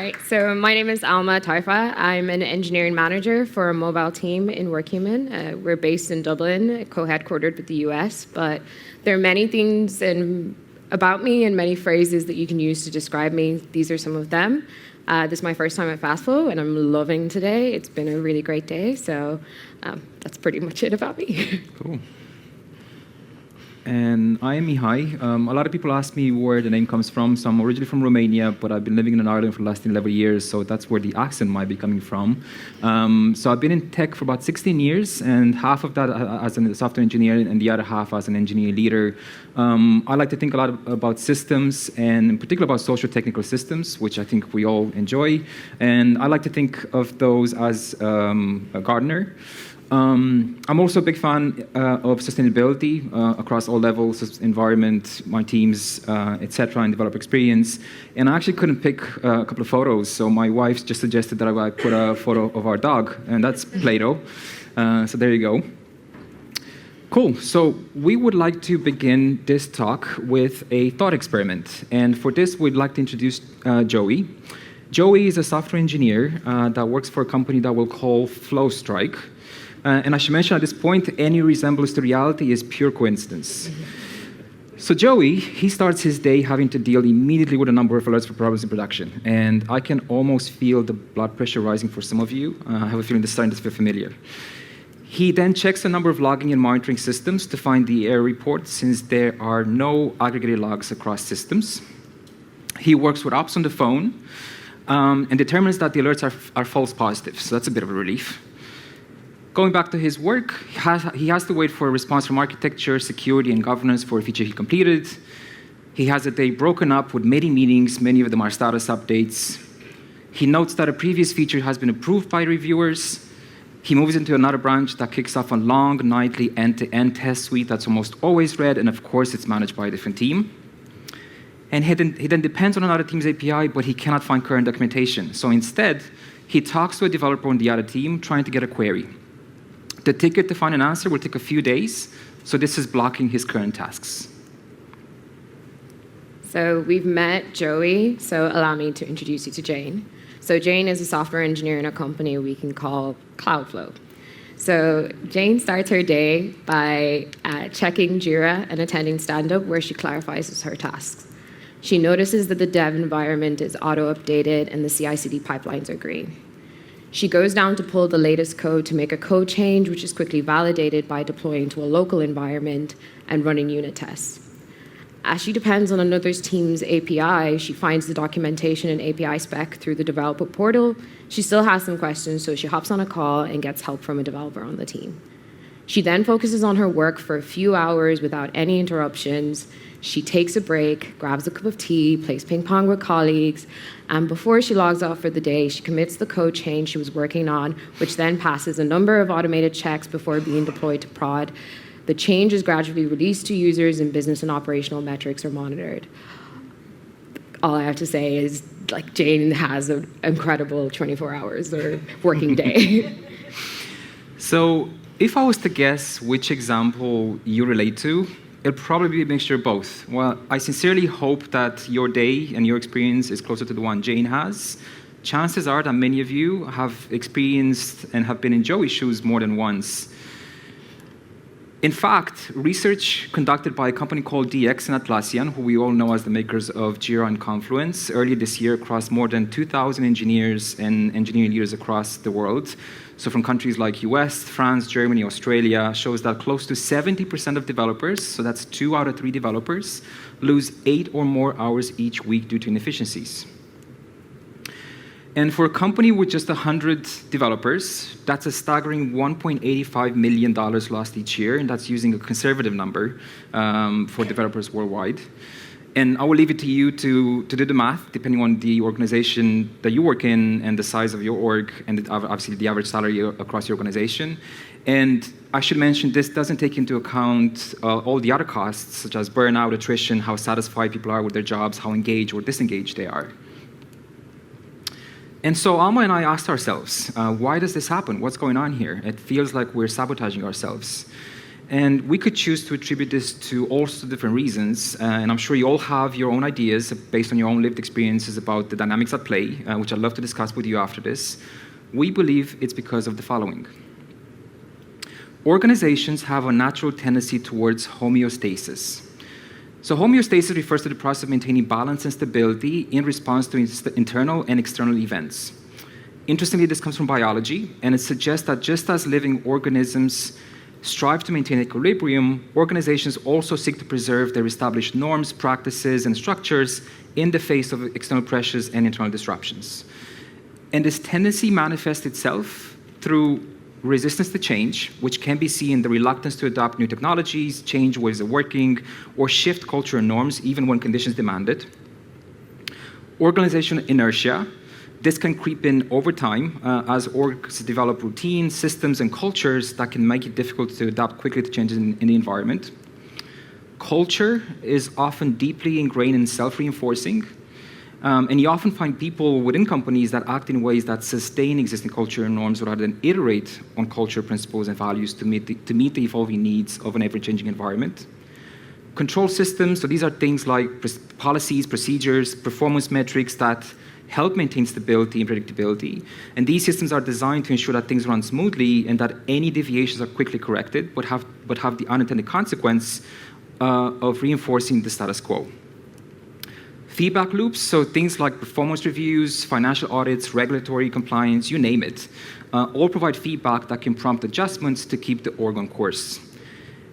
right, so my name is Alma Tarfa. I'm an engineering manager for a mobile team in Workhuman. We're based in Dublin, co-headquartered with the US, but there are many things about me and many phrases that you can use to describe me. These are some of them. This is my first time at Fastflow, and I'm loving today. It's been a really great day, so that's pretty much it about me. Cool. And I am Mihai. A lot of people ask me where the name comes from. So I'm originally from Romania, but I've been living in Ireland for the last 11 years, so that's where the accent might be coming from. So I've been in tech for about 16 years, and half of that as a software engineer, and the other half as an engineer leader. I like to think a lot about systems, and in particular about social technical systems, which I think we all enjoy. And I like to think of those as a gardener. I'm also a big fan of sustainability across all levels, environment, my teams, etc., and developer experience. And I actually couldn't pick a couple of photos, so my wife just suggested that I put a photo of our dog, and that's Play-Doh. So there you go. Cool. So we would like to begin this talk with a thought experiment. And for this, we'd like to introduce Joey. Joey is a software engineer that works for a company that we'll call Flowstrike. And I should mention at this point, any resemblance to reality is pure coincidence. So Joey, he starts his day having to deal immediately with a number of alerts for problems in production. And I can almost feel the blood pressure rising for some of you. I have a feeling this is starting to feel familiar. He then checks a number of logging and monitoring systems to find the error report, since there are no aggregated logs across systems. He works with ops on the phone and determines that the alerts are false positives. So that's a bit of a relief. Going back to his work, he has to wait for a response from architecture, security, and governance for a feature he completed. He has a day broken up with many meetings, many of them are status updates. He notes that a previous feature has been approved by reviewers. He moves into another branch that kicks off a long, nightly end-to-end test suite that's almost always read, and of course, it's managed by a different team. And he then depends on another team's API, but he cannot find current documentation. So instead, he talks to a developer on the other team trying to get a query. The ticket to find an answer will take a few days, so this is blocking his current tasks. So we've met Joey, so allow me to introduce you to Jane. So Jane is a software engineer in a company we can call Cloudflow. So Jane starts her day by checking Jira and attending stand-up, where she clarifies her tasks. She notices that the dev environment is auto-updated and the CI/CD pipelines are green. She goes down to pull the latest code to make a code change, which is quickly validated by deploying to a local environment and running unit tests. As she depends on another team's API, she finds the documentation and API spec through the developer portal. She still has some questions, so she hops on a call and gets help from a developer on the team. She then focuses on her work for a few hours without any interruptions. She takes a break, grabs a cup of tea, plays ping pong with colleagues, and before she logs off for the day, she commits the code change she was working on, which then passes a number of automated checks before being deployed to prod. The change is gradually released to users, and business and operational metrics are monitored. All I have to say is, Jane has an incredible 24 hours or working day. So if I was to guess which example you relate to, it'll probably be a mixture of both. Well, I sincerely hope that your day and your experience is closer to the one Jane has. Chances are that many of you have experienced and have been in Joey's shoes more than once. In fact, research conducted by a company called DX and Atlassian, who we all know as the makers of Jira and Confluence, earlier this year across more than 2,000 engineers and engineering leaders across the world, so from countries like US, France, Germany, Australia, shows that close to 70% of developers, so that's 2 out of 3 developers, lose 8 or more hours each week due to inefficiencies. And for a company with just 100 developers, that's a staggering $1.85 million lost each year, and that's using a conservative number for developers worldwide. And I will leave it to you to do the math, depending on the organization that you work in and the size of your org, and obviously the average salary across your organization. And I should mention, this doesn't take into account all the other costs, such as burnout, attrition, how satisfied people are with their jobs, how engaged or disengaged they are. And so Alma and I asked ourselves, why does this happen? What's going on here? It feels like we're sabotaging ourselves. And we could choose to attribute this to all sorts of different reasons, and I'm sure you all have your own ideas based on your own lived experiences about the dynamics at play, which I'd love to discuss with you after this. We believe it's because of the following. Organizations have a natural tendency towards homeostasis. So homeostasis refers to the process of maintaining balance and stability in response to internal and external events. Interestingly, this comes from biology, and it suggests that just as living organisms strive to maintain equilibrium, organizations also seek to preserve their established norms, practices, and structures in the face of external pressures and internal disruptions. And this tendency manifests itself through resistance to change, which can be seen in the reluctance to adopt new technologies, change ways of working, or shift cultural norms even when conditions demand it. Organizational inertia. This can creep in over time as orgs develop routines, systems, and cultures that can make it difficult to adapt quickly to changes in the environment. Culture is often deeply ingrained and self-reinforcing, and you often find people within companies that act in ways that sustain existing culture and norms rather than iterate on culture principles and values to meet the evolving needs of an ever-changing environment. Control systems, so these are things like policies, procedures, performance metrics that help maintain stability and predictability. And these systems are designed to ensure that things run smoothly and that any deviations are quickly corrected, but have the unintended consequence of reinforcing the status quo. Feedback loops, so things like performance reviews, financial audits, regulatory compliance, you name it, all provide feedback that can prompt adjustments to keep the org on course.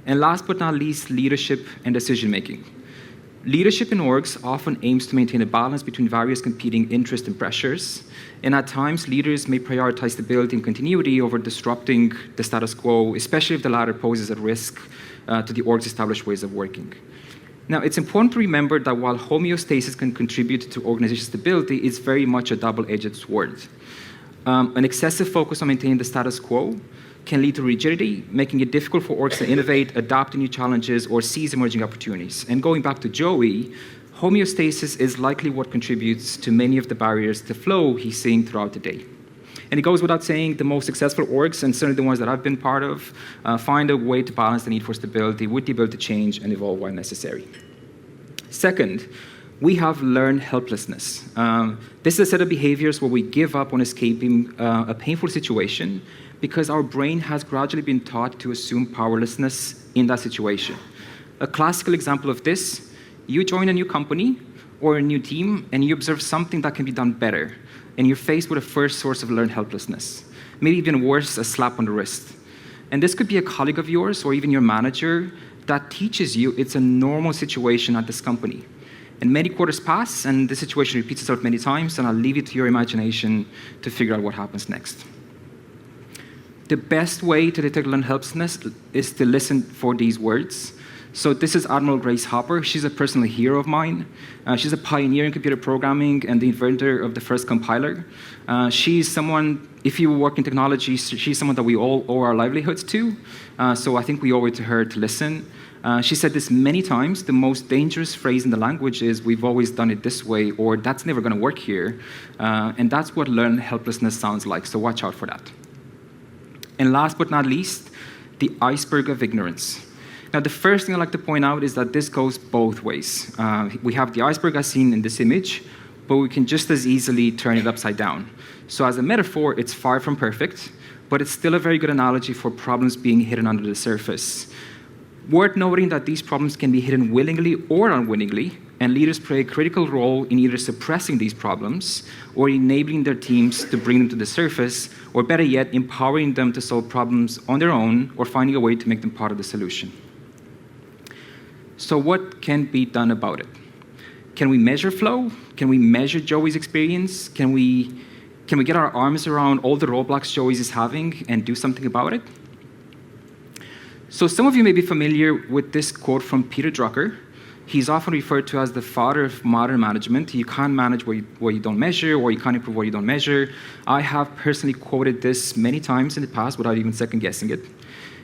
And last but not least, leadership and decision-making. Leadership in orgs often aims to maintain a balance between various competing interests and pressures, and at times leaders may prioritize stability and continuity over disrupting the status quo, especially if the latter poses a risk to the org's established ways of working. Now, it's important to remember that while homeostasis can contribute to organizational stability, it's very much a double-edged sword. An excessive focus on maintaining the status quo can lead to rigidity, making it difficult for orgs to innovate, adapt to new challenges, or seize emerging opportunities. And going back to Joey, homeostasis is likely what contributes to many of the barriers to flow he's seeing throughout the day. And it goes without saying, the most successful orgs, and certainly the ones that I've been part of, find a way to balance the need for stability with the ability to change and evolve while necessary. Second, we have learned helplessness. This is a set of behaviors where we give up on escaping a painful situation because our brain has gradually been taught to assume powerlessness in that situation. A classical example of this, you join a new company or a new team and you observe something that can be done better, and you're faced with a first source of learned helplessness. Maybe even worse, a slap on the wrist. And this could be a colleague of yours or even your manager that teaches you it's a normal situation at this company. And many quarters pass, and the situation repeats itself many times, and I'll leave it to your imagination to figure out what happens next. The best way to detect learned helplessness is to listen for these words. So this is Admiral Grace Hopper. She's a personal hero of mine. She's a pioneer in computer programming and the inventor of the first compiler. She's someone, if you work in technology, she's someone that we all owe our livelihoods to. So I think we owe it to her to listen. She said this many times. The most dangerous phrase in the language is, "We've always done it this way," or "That's never going to work here." And that's what learned helplessness sounds like, so watch out for that. And last but not least, the iceberg of ignorance. Now, the first thing I'd like to point out is that this goes both ways. We have the iceberg as seen in this image, but we can just as easily turn it upside down. So as a metaphor, it's far from perfect, but it's still a very good analogy for problems being hidden under the surface. Worth noting that these problems can be hidden willingly or unwittingly, and leaders play a critical role in either suppressing these problems or enabling their teams to bring them to the surface, or better yet, empowering them to solve problems on their own or finding a way to make them part of the solution. So what can be done about it? Can we measure flow? Can we measure Joey's experience? Can we get our arms around all the roadblocks Joey is having and do something about it? So some of you may be familiar with this quote from Peter Drucker. He's often referred to as the father of modern management. You can't manage what you don't measure, or you can't improve what you don't measure. I have personally quoted this many times in the past without even second-guessing it.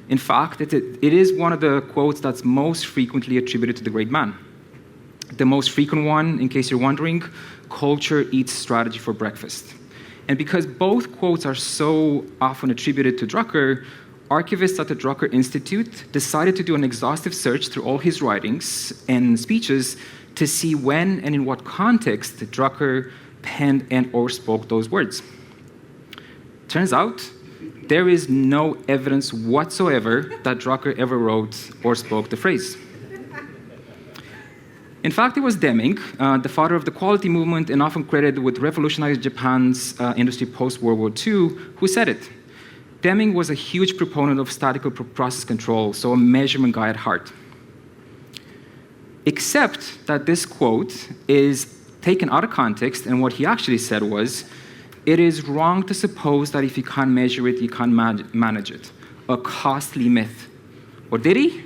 In fact, it is one of the quotes that's most frequently attributed to the great man. The most frequent one, in case you're wondering, culture eats strategy for breakfast. And because both quotes are so often attributed to Drucker, archivists at the Drucker Institute decided to do an exhaustive search through all his writings and speeches to see when and in what context Drucker penned and/or spoke those words. Turns out, there is no evidence whatsoever that Drucker ever wrote or spoke the phrase. In fact, it was Deming, the father of the quality movement and often credited with revolutionizing Japan's industry post-World War II, who said it. Deming was a huge proponent of statistical process control, so a measurement guy at heart. Except that this quote is taken out of context, and what he actually said was, "It is wrong to suppose that if you can't measure it, you can't manage it." A costly myth. Or did he?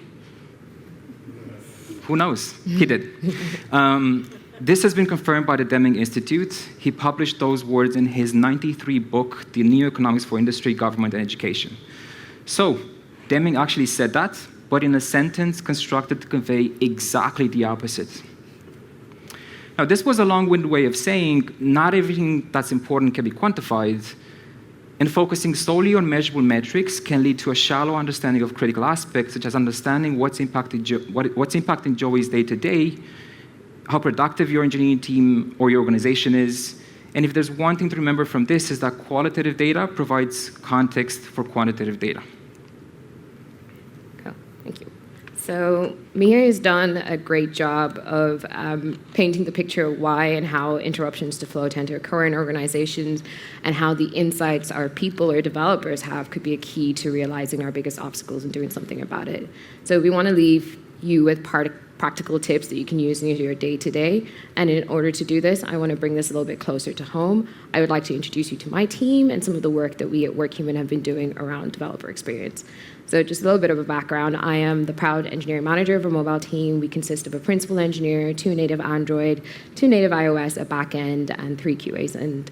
Who knows? He did. This has been confirmed by the Deming Institute. He published those words in his 93 book, The New Economics for Industry, Government, and Education. So, Deming actually said that, but in a sentence constructed to convey exactly the opposite. Now, this was a long-winded way of saying not everything that's important can be quantified, and focusing solely on measurable metrics can lead to a shallow understanding of critical aspects, such as understanding what's impacting Joey's day-to-day, how productive your engineering team or your organization is. And if there's one thing to remember from this is that qualitative data provides context for quantitative data. Cool. Thank you. So Mihai has done a great job of painting the picture of why and how interruptions to flow tend to occur in organizations and how the insights our people or developers have could be a key to realizing our biggest obstacles and doing something about it. So we want to leave you with practical tips that you can use in your day-to-day. And in order to do this, I want to bring this a little bit closer to home. I would like to introduce you to my team and some of the work that we at WorkHuman have been doing around developer experience. So just a little bit of a background. I am the proud engineering manager of our mobile team. We consist of a principal engineer, 2 native Android, 2 native iOS, a backend, and 3 QAs. And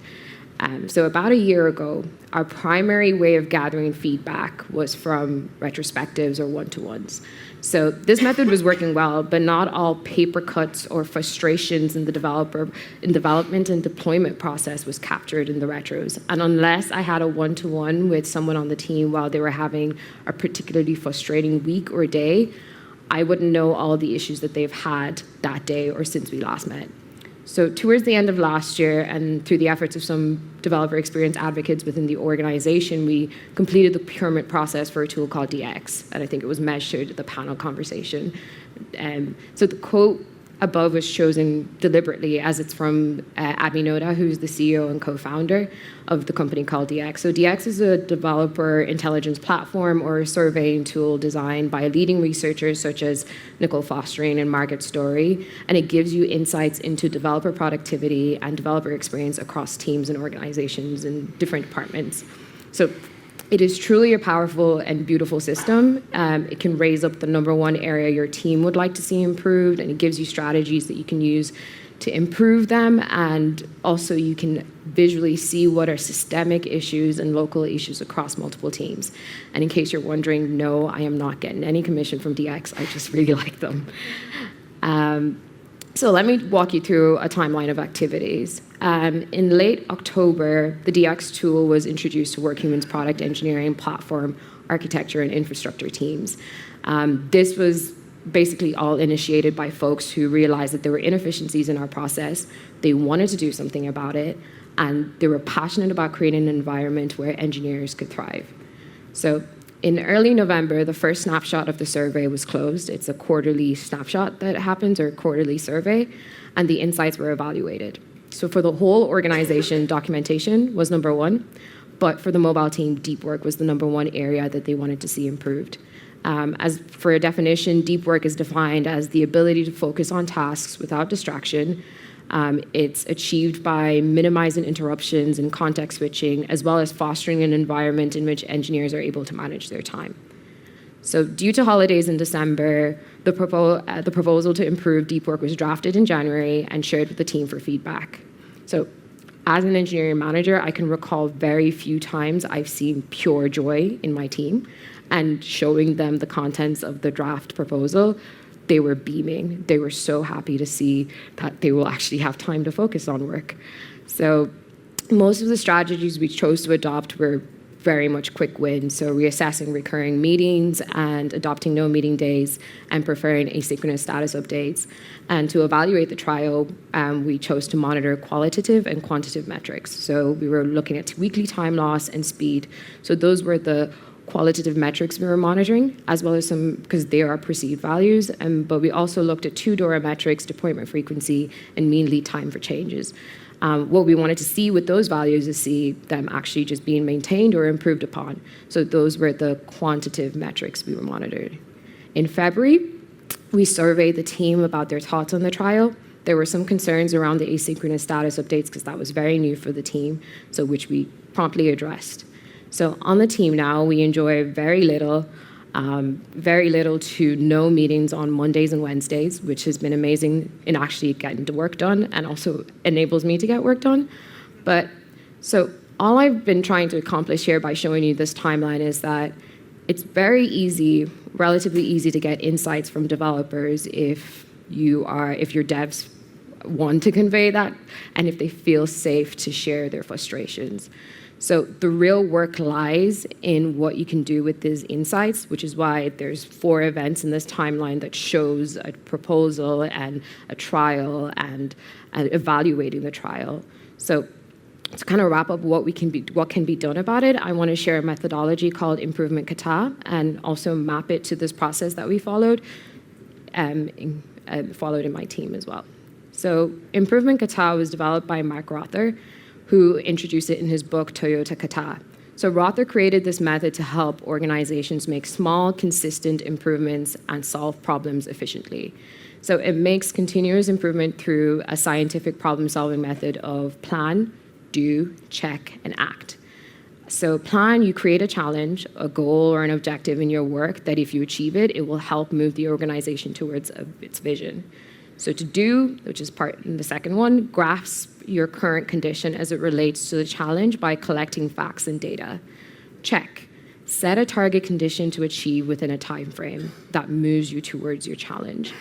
so about a year ago, our primary way of gathering feedback was from retrospectives or one-to-ones. So this method was working well, but not all paper cuts or frustrations in the development and deployment process was captured in the retros. And unless I had a one-to-one with someone on the team while they were having a particularly frustrating week or day, I wouldn't know all the issues that they've had that day or since we last met. So towards the end of last year, and through the efforts of some developer experience advocates within the organization, we completed the procurement process for a tool called DX, and I think it was measured at the panel conversation. So the quote above was chosen deliberately as it's from Abhi Noda, who's the CEO and co-founder of the company called DX. So DX is a developer intelligence platform or a surveying tool designed by leading researchers such as Nicole Fostering and Margaret Story, and it gives you insights into developer productivity and developer experience across teams and organizations and different departments. So it is truly a powerful and beautiful system. It can raise up the #1 area your team would like to see improved, and it gives you strategies that you can use to improve them, and also you can visually see what are systemic issues and local issues across multiple teams. And in case you're wondering, no, I am not getting any commission from DX, I just really like them. So let me walk you through a timeline of activities. In late October, the DX tool was introduced to WorkHuman's product engineering, platform, architecture, and infrastructure teams. This was basically all initiated by folks who realized that there were inefficiencies in our process. They wanted to do something about it, and they were passionate about creating an environment where engineers could thrive. So in early November, the first snapshot of the survey was closed. It's a quarterly snapshot that happens, or a quarterly survey, and the insights were evaluated. So for the whole organization, documentation was #1, but for the mobile team, deep work was the #1 area that they wanted to see improved. As for a definition, deep work is defined as the ability to focus on tasks without distraction. It's achieved by minimizing interruptions and context switching, as well as fostering an environment in which engineers are able to manage their time. So due to holidays in December, the proposal to improve deep work was drafted in January and shared with the team for feedback. So as an engineering manager, I can recall very few times I've seen pure joy in my team, and showing them the contents of the draft proposal, they were beaming. They were so happy to see that they will actually have time to focus on work. So most of the strategies we chose to adopt were very much quick wins. So reassessing recurring meetings and adopting no meeting days and preferring asynchronous status updates. And to evaluate the trial, we chose to monitor qualitative and quantitative metrics. So we were looking at weekly time loss and speed. So those were the qualitative metrics we were monitoring, as well as some, because they are perceived values, but we also looked at 2 DORA metrics, deployment frequency, and mean lead time for changes. What we wanted to see with those values is see them actually just being maintained or improved upon. So those were the quantitative metrics we were monitored. In February, we surveyed the team about their thoughts on the trial. There were some concerns around the asynchronous status updates because that was very new for the team, so which we promptly addressed. So on the team now, we enjoy very little to no meetings on Mondays and Wednesdays, which has been amazing in actually getting the work done and also enables me to get work done. But so all I've been trying to accomplish here by showing you this timeline is that it's very easy, relatively easy to get insights from developers if your devs want to convey that and if they feel safe to share their frustrations. So the real work lies in what you can do with these insights, which is why there's 4 events in this timeline that shows a proposal and a trial and evaluating the trial. So to kind of wrap up what can be done about it, I want to share a methodology called improvement kata and also map it to this process that we followed in my team as well. So improvement kata was developed by Mark Rother, who introduced it in his book, Toyota Kata. So Rother created this method to help organizations make small, consistent improvements and solve problems efficiently. So it makes continuous improvement through a scientific problem-solving method of plan, do, check, and act. So plan, you create a challenge, a goal, or an objective in your work that if you achieve it, it will help move the organization towards its vision. So to do, which is part in the second one, grasp your current condition as it relates to the challenge by collecting facts and data. Check. Set a target condition to achieve within a time frame that moves you towards your challenge.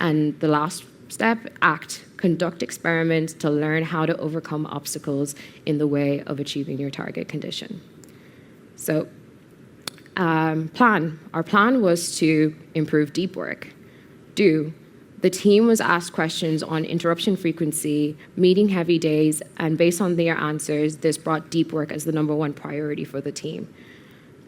And the last step, act. Conduct experiments to learn how to overcome obstacles in the way of achieving your target condition. So plan. Our plan was to improve deep work. Do. The team was asked questions on interruption frequency, meeting heavy days, and based on their answers, this brought deep work as the #1 priority for the team.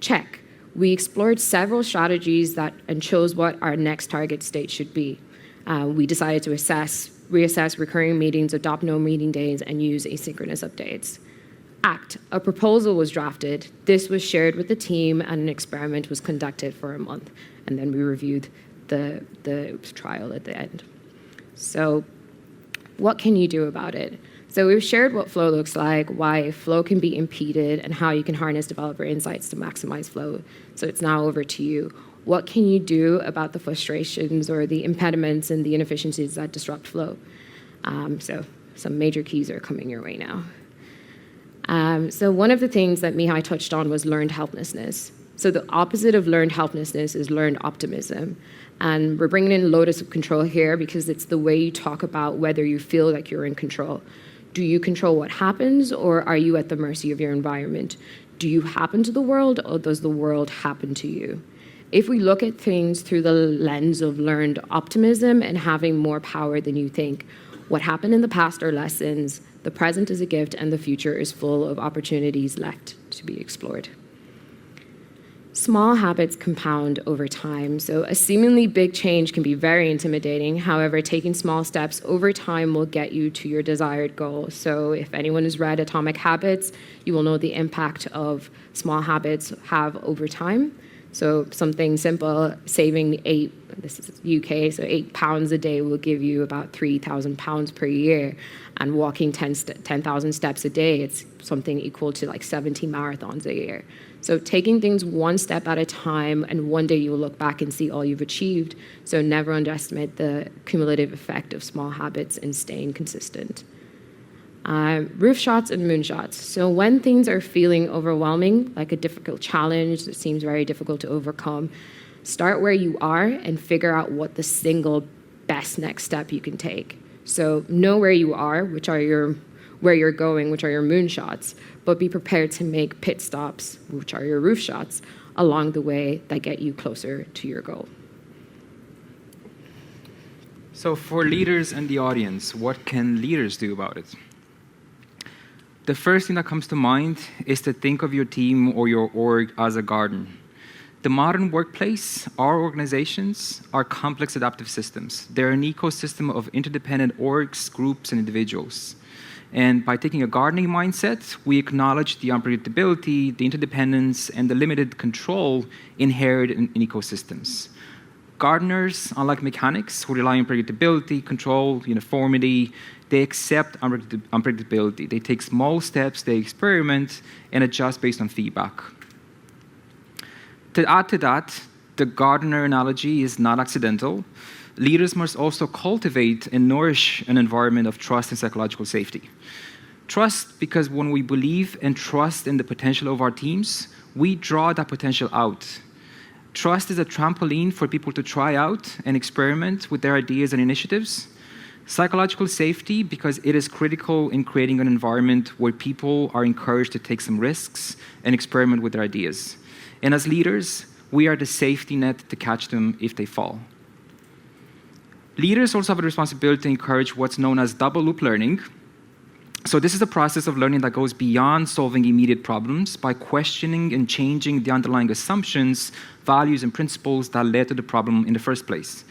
Check. We explored several strategies and chose what our next target state should be. We decided to reassess recurring meetings, adopt no meeting days, and use asynchronous updates. Act. A proposal was drafted. This was shared with the team, and an experiment was conducted for a month, and then we reviewed the trial at the end. So what can you do about it? So we've shared what flow looks like, why flow can be impeded, and how you can harness developer insights to maximize flow. So it's now over to you. What can you do about the frustrations or the impediments and the inefficiencies that disrupt flow? So some major keys are coming your way now. So one of the things that Mihai touched on was learned helplessness. So the opposite of learned helplessness is learned optimism. And we're bringing in locus of control here because it's the way you talk about whether you feel like you're in control. Do you control what happens, or are you at the mercy of your environment? Do you happen to the world, or does the world happen to you? If we look at things through the lens of learned optimism and having more power than you think, what happened in the past are lessons, the present is a gift, and the future is full of opportunities left to be explored. Small habits compound over time, so a seemingly big change can be very intimidating. However, taking small steps over time will get you to your desired goal. So if anyone has read Atomic Habits, you will know the impact of small habits have over time. So something simple, saving this is UK, so 8 pounds a day will give you about 3,000 pounds per year. And walking 10,000 steps a day, it's something equal to like 70 marathons a year. So taking things one step at a time, and one day you will look back and see all you've achieved. So never underestimate the cumulative effect of small habits and staying consistent. Roof shots and moonshots. So when things are feeling overwhelming, like a difficult challenge that seems very difficult to overcome, start where you are and figure out what the single best next step you can take. So know where you are, which are your where you're going, which are your moonshots, but be prepared to make pit stops, which are your roof shots, along the way that get you closer to your goal. So for leaders and the audience, what can leaders do about it? The first thing that comes to mind is to think of your team or your org as a garden. The modern workplace, our organizations, are complex adaptive systems. They're an ecosystem of interdependent orgs, groups, and individuals. And by taking a gardening mindset, we acknowledge the unpredictability, the interdependence, and the limited control inherent in ecosystems. Gardeners, unlike mechanics, who rely on predictability, control, uniformity, they accept unpredictability. They take small steps, they experiment, and adjust based on feedback. To add to that, the gardener analogy is not accidental. Leaders must also cultivate and nourish an environment of trust and psychological safety. Trust, because when we believe and trust in the potential of our teams, we draw that potential out. Trust is a trampoline for people to try out and experiment with their ideas and initiatives. Psychological safety, because it is critical in creating an environment where people are encouraged to take some risks and experiment with their ideas. And as leaders, we are the safety net to catch them if they fall. Leaders also have a responsibility to encourage what's known as double loop learning. So this is a process of learning that goes beyond solving immediate problems by questioning and changing the underlying assumptions, values, and principles that led to the problem in the first place.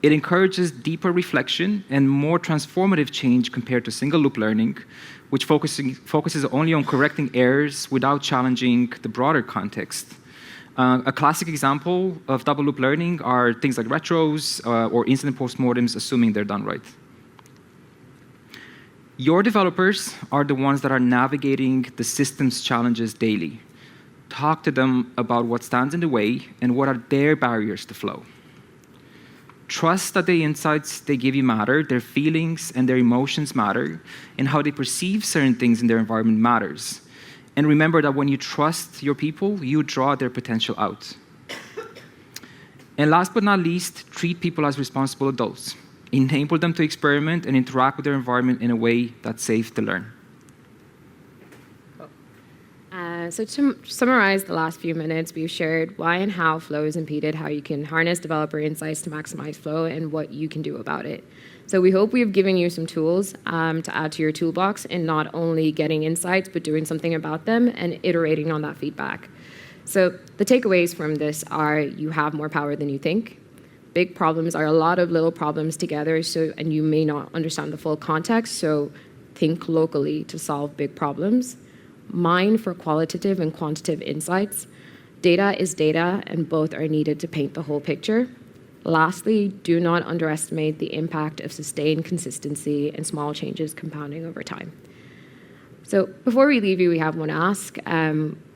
It encourages deeper reflection and more transformative change compared to single loop learning, which focuses only on correcting errors without challenging the broader context. A classic example of double loop learning are things like retros or incident postmortems, assuming they're done right. Your developers are the ones that are navigating the system's challenges daily. Talk to them about what stands in the way and what are their barriers to flow. Trust that the insights they give you matter, their feelings and their emotions matter, and how they perceive certain things in their environment matters. And remember that when you trust your people, you draw their potential out. And last but not least, treat people as responsible adults. Enable them to experiment and interact with their environment in a way that's safe to learn. So to summarize the last few minutes, we've shared why and how flow is impeded, how you can harness developer insights to maximize flow, and what you can do about it. So we hope we've given you some tools to add to your toolbox in not only getting insights, but doing something about them and iterating on that feedback. So the takeaways from this are you have more power than you think. Big problems are a lot of little problems together, and you may not understand the full context, so think locally to solve big problems. Mine for qualitative and quantitative insights. Data is data, and both are needed to paint the whole picture. Lastly, do not underestimate the impact of sustained consistency and small changes compounding over time. So before we leave you, we have one ask.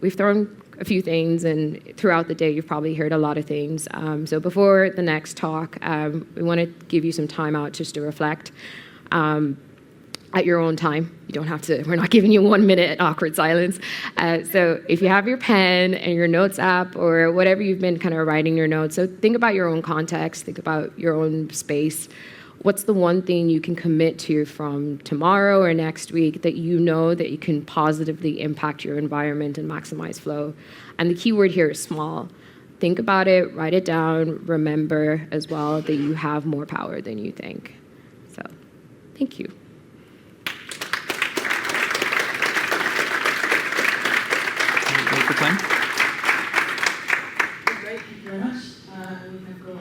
We've thrown a few things, and throughout the day, you've probably heard a lot of things. So before the next talk, we want to give you some time out just to reflect. At your own time. You don't have to, we're not giving you 1 minute awkward silence. So if you have your pen and your notes app or whatever you've been kind of writing your notes, so think about your own context, think about your own space. What's the one thing you can commit to from tomorrow or next week that you know that you can positively impact your environment and maximize flow? And the key word here is small. Think about it, write it down, remember as well that you have more power than you think. So, thank you. Great, thank you very much. We have got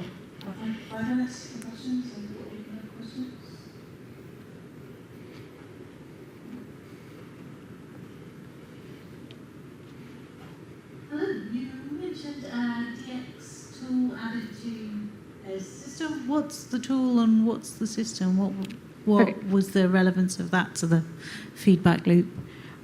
5 minutes for questions. Hello, you mentioned DX tool added to a system. What's the tool and what's the system? What was the relevance of that to the feedback loop?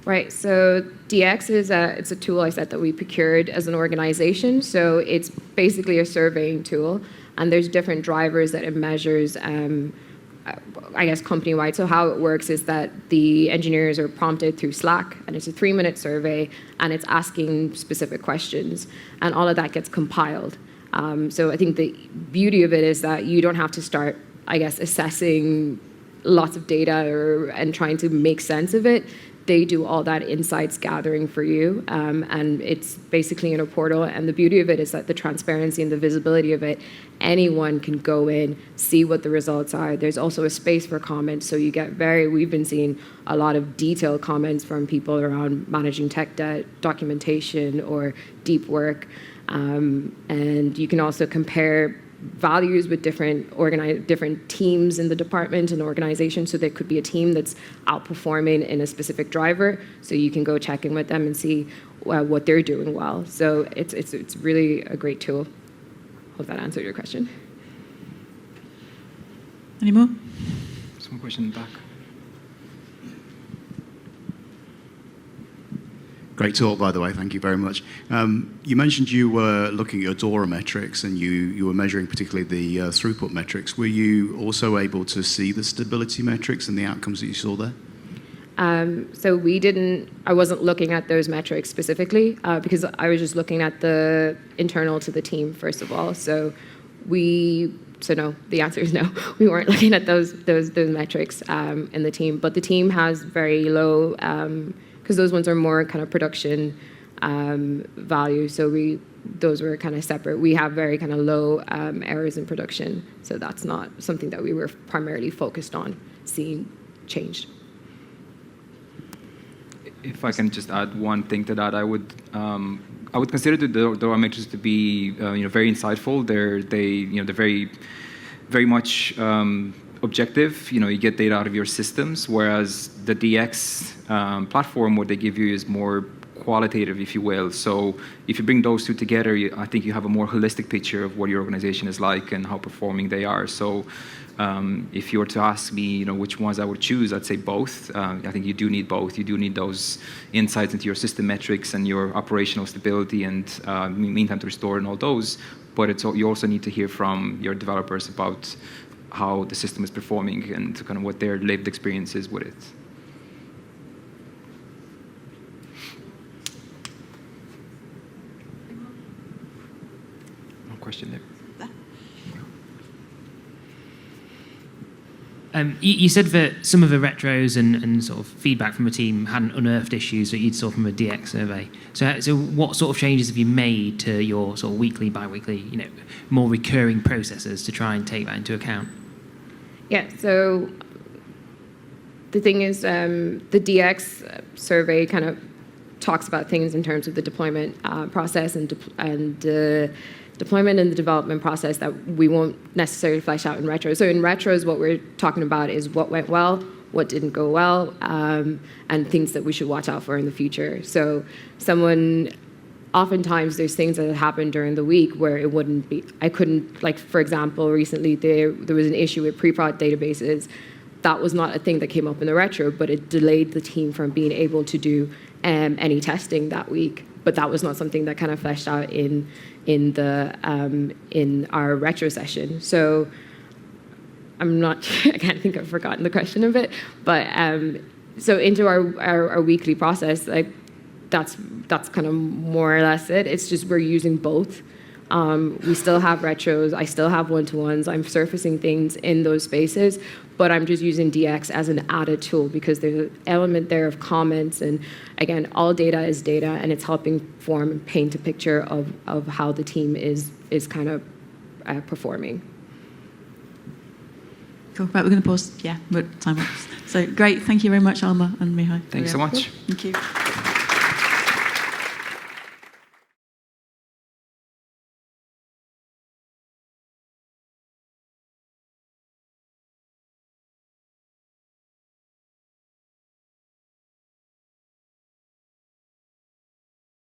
Right, so DX is it's a tool I said that we procured as an organization. So it's basically a surveying tool, and there's different drivers that it measures, I guess, company-wide. So how it works is that the engineers are prompted through Slack, and it's a 3-minute survey, and it's asking specific questions, and all of that gets compiled. So I think the beauty of it is that you don't have to start, I guess, assessing lots of data and trying to make sense of it. They do all that insights gathering for you, and it's basically in a portal. And the beauty of it is that the transparency and the visibility of it, anyone can go in, see what the results are. There's also a space for comments, so you get we've been seeing a lot of detailed comments from people around managing tech debt, documentation, or deep work. And you can also compare values with different teams in the department and organization. So there could be a team that's outperforming in a specific driver, so you can go check in with them and see what they're doing well. So it's really a great tool. Hope that answered your question. Any more? Some question in the back. Great talk, by the way. Thank you very much. You mentioned you were looking at your DORA metrics, and you were measuring particularly the throughput metrics. Were you also able to see the stability metrics and the outcomes that you saw there? So I wasn't looking at those metrics specifically because I was just looking at the internal to the team, first of all. So no, the answer is no. We weren't looking at those metrics in the team, but the team has very low, because those ones are more kind of production value. So those were kind of separate. We have very kind of low errors in production. So that's not something that we were primarily focused on seeing changed. If I can just add one thing to that, I would consider the DORA metrics to be very insightful. They're very much objective. You get data out of your systems, whereas the DX platform, what they give you is more qualitative, if you will. So if you bring those two together, I think you have a more holistic picture of what your organization is like and how performing they are. So if you were to ask me, which ones I would choose, I'd say both. I think you do need both. You do need those insights into your system metrics and your operational stability and mean time to restore and all those. But you also need to hear from your developers about how the system is performing and kind of what their lived experience is with it. No question there. You said that some of the retros and sort of feedback from the team hadn't unearthed issues that you'd saw from a DX survey. So what sort of changes have you made to your sort of weekly, bi-weekly, more recurring processes to try and take that into account? Yeah, so the thing is, the DX survey kind of talks about things in terms of the deployment process and deployment and the development process that we won't necessarily flesh out in retro. So in retros, what we're talking about is what went well, what didn't go well, and things that we should watch out for in the future. So oftentimes there's things that happen during the week where it wouldn't be, I couldn't, like for example, recently there was an issue with pre-prod databases. That was not a thing that came up in the retro, but it delayed the team from being able to do any testing that week. But that was not something that kind of fleshed out in our retro session. So I can't think I've forgotten the question of it. But so into our weekly process, like that's kind of more or less it. It's just we're using both. We still have retros. I still have one-to-ones. I'm surfacing things in those spaces, but I'm just using DX as an added tool because there's an element there of comments. And again, all data is data, and it's helping form and paint a picture of how the team is kind of performing. Cool. Right, we're going to pause. Yeah, but time up. So great. Thank you very much, Alma and Mihai. Thanks so much. Thank you.